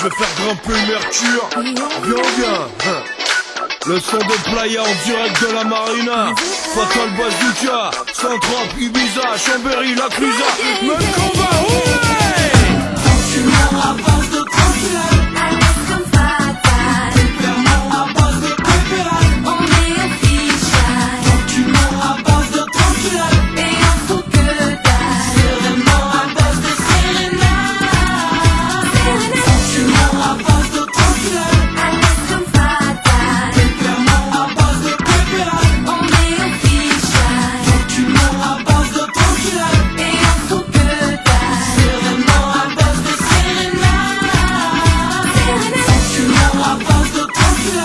je vais faire grimper le mercure. Viens. Le son de Playa en direct de la Marina. Fatal Bazooka, Saint-Trope, Ibiza, Chambéry, La Clusa. Même combat, ouais. Tu m'as à base de tranquille. Comme fatal. Clairement à base de préférable. On est official. Tu m'as à base de tranquille. Et on fout que dalle. Sereinement à base de sérénade. Tu m'as à base de tranquille. Comme fatal. Clairement à base de préférable. On est official. Tu m'as à base de tranquille. Et on fout que dalle. Sereinement à base de sérénade. Tu m'as à base de tranquille.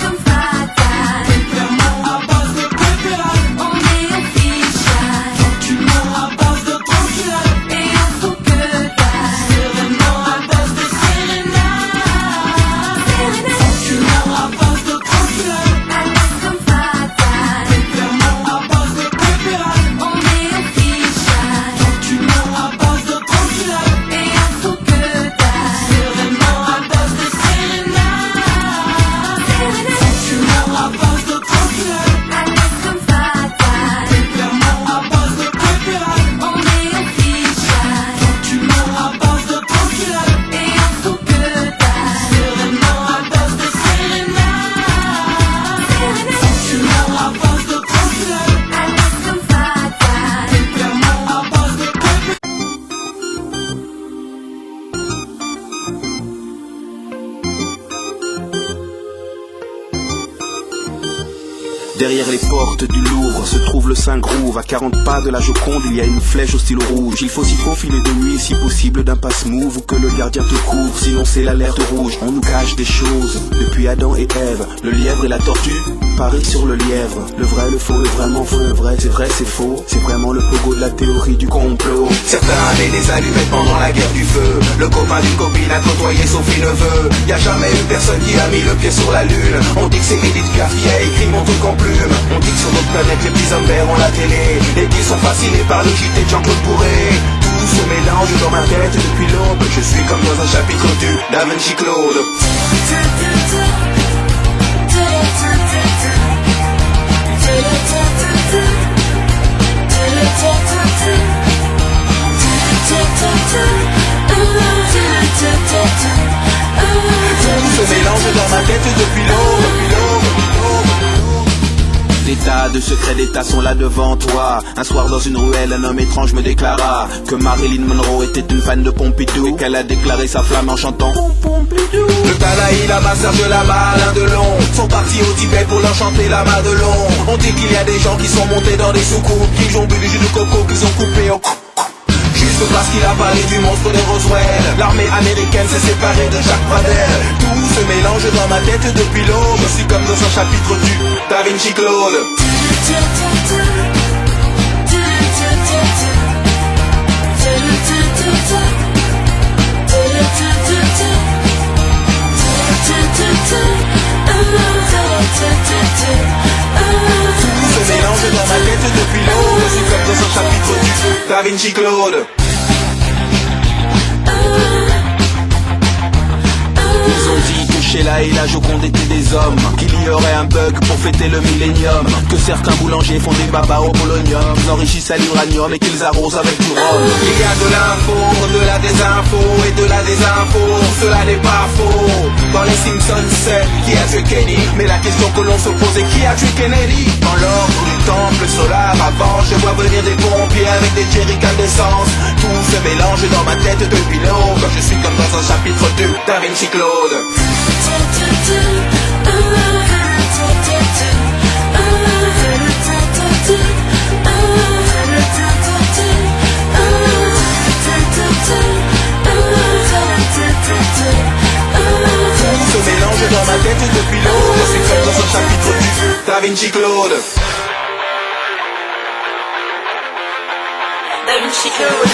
Comme fatal. Clairement à base de préférable. On est official. Tu m'as à base de tranquille. Et on fout que dalle. Sereinement à base de sérénade. Tu m'as à base de tranquille. Comme fatal. Clairement à base de préférable. On est official. Tu m'as à base de tranquille. Et on fout que dalle. Sereinement à base de sérénade. Tu m'as à base de tranquille. Comme fatal. Clairement à base de préférable. On est official. Tu m'as à base de tranquille. Et on fout que dalle. Sereinement à base de sérénade. Tu m'as à base de tranquille. Comme fatal. Clairement à base de préférable. Derrière les portes du Louvre se trouve le Saint-Groove. À 40 pas de la Joconde, il y a une flèche au stylo rouge. Il faut s'y faufiler de nuit, si possible d'un passe-move, ou que le gardien te couvre, sinon c'est l'alerte rouge. On nous cache des choses, depuis Adam et Ève. Le lièvre et la tortue parient sur le lièvre. Le vrai, le faux, le vraiment faux, le vrai, c'est faux. C'est vraiment le pogo de la théorie du complot. Certains avaient des allumettes pendant la guerre du feu. Le copain d'une copine a côtoyé Sophie Neveu. Y a jamais eu personne qui a mis le pied sur la lune. On dit que c'est Edith Piaf qui a écrit mon truc en plume. On dit que sur notre planète les petits hommes verts ont la télé et qu'ils sont fascinés par le JT de Jean-Claude Bourré. Tout se mélange dans ma tête depuis l'aube. Je suis comme dans un chapitre du Da Vinci Claude. Tout se mélange dans ma tête depuis l'aube. Des tas de secrets d'État sont là devant toi. Un soir dans une ruelle, un homme étrange me déclara que Marilyn Monroe était une fan de Pompidou et qu'elle a déclaré sa flamme en chantant Pompidou. Le Dalai Lama, Serge Lama, Alain Delon sont partis au Tibet pour leur chanter la Madelon. On dit qu'il y a des gens qui sont montés dans des soucoupes, qui ont bu du jus de coco, qu'ils ont coupé au juste parce qu'il a parlé du monstre de Roswell. L'armée américaine s'est séparée de Jacques Pradel. Tout se mélange dans ma tête depuis l'aube. Je suis comme dans un chapitre du Da Vinci Claude. Tout se mélange dans ma tête depuis l'aube. Je suis comme dans un chapitre du Da Vinci Claude. Ils ont dit que Sheila et la Joconde étaient des hommes, qu'il y aurait un bug pour fêter le millénium, que certains boulangers font des babas au polonium, qu'ils enrichissent à l'uranium et qu'ils arrosent avec du rhum. Il y a de l'info, de la désinfo et de la désinfo, cela n'est pas faux. Dans les Simpsons c'est qui a tué Kenny, mais la question que l'on se pose est qui a tué Kennedy. Dans l'ordre du temple solaire avant, je vois venir des pompiers avec des jerrycans d'essence. Tout se mélange dans ma tête depuis l'aube. Je suis comme dans un chapitre du Da Vinci Claude. Tout se mélange dans ma tête depuis l'aube. Je suis comme dans un chapitre du Da Vinci Claude. Da Vinci Claude.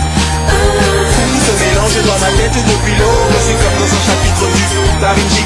Tout se mélange dans ma tête depuis l'aube. Je suis comme dans un chapitre du Da Vinci